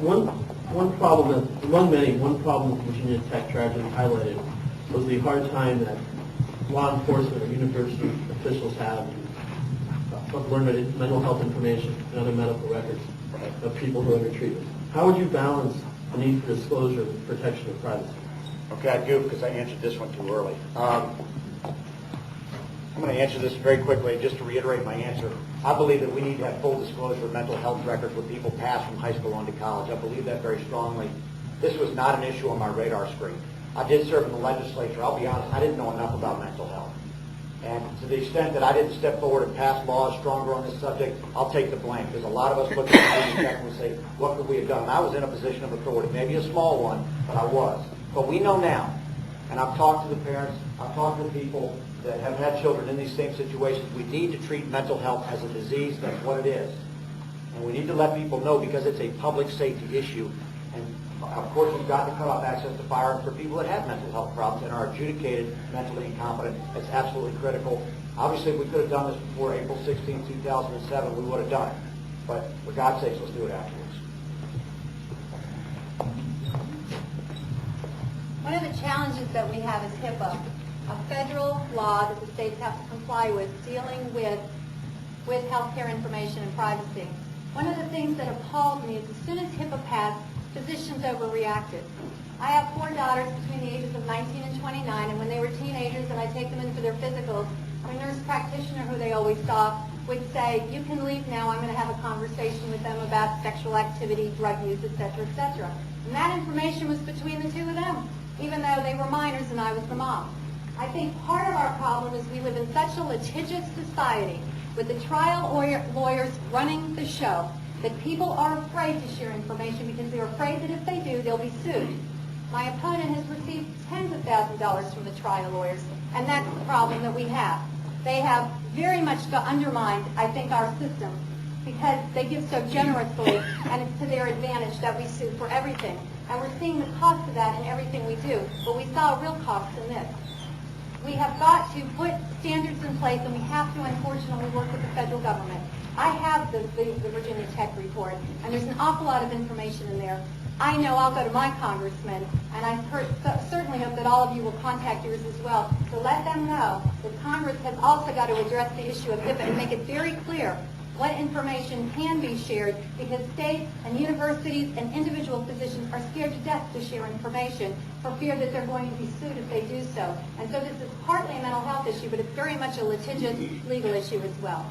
one problem that, among many, one problem that Virginia Tech tragedy highlighted was the hard time that law enforcement or university officials have of learning mental health information and other medical records of people who are under treatment. How would you balance the need for disclosure and protection of privacy? Okay, I do, because I answered this one too early. I'm going to answer this very quickly, just to reiterate my answer. I believe that we need to have full disclosure of mental health records when people pass from high school on to college. I believe that very strongly. This was not an issue on my radar screen. I did serve in the legislature. I'll be honest, I didn't know enough about mental health. And to the extent that I didn't step forward and pass laws stronger on this subject, I'll take the blame, because a lot of us look at the and say, what could we have done? And I was in a position of authority, maybe a small one, but I was. But we know now, and I've talked to the parents, I've talked to people that have had children in these same situations, we need to treat mental health as a disease. That's what it is. And we need to let people know, because it's a public safety issue. And of course, we've got to cut off access to firearms for people that have mental health problems and are adjudicated mentally incompetent. It's absolutely critical. Obviously, if we could have done this before April 16, 2007, we would have done it. But for God's sakes, let's do it afterwards. One of the challenges that we have is HIPAA, a federal law that the states have to comply with dealing with healthcare information and privacy. One of the things that appalled me is as soon as HIPAA passed, physicians overreacted. I have 4 daughters between the ages of 19 and 29, and when they were teenagers and I take them in for their physicals, my nurse practitioner, who they always saw, would say, you can leave now, I'm going to have a conversation with them about sexual activity, drug use, etc., etc. And that information was between the two of them, even though they were minors and I was the mom. I think part of our problem is we live in such a litigious society with the trial lawyers running the show that people are afraid to share information because they're afraid that if they do, they'll be sued. My opponent has received tens of thousands of dollars from the trial lawyers, and that's the problem that we have. They have very much undermined, I think, our system because they give so generously, and it's to their advantage that we sue for everything. And we're seeing the cost of that in everything we do, but we saw a real cost in this. We have got to put standards in place, and we have to, unfortunately, work with the federal government. I have the Virginia Tech report, and there's an awful lot of information in there. I know I'll go to my congressman, and I certainly hope that all of you will contact yours as well, to let them know that Congress has also got to address the issue of HIPAA and make it very clear what information can be shared, because states and universities and individual physicians are scared to death to share information for fear that they're going to be sued if they do so. And so this is partly a mental health issue, but it's very much a litigious legal issue as well.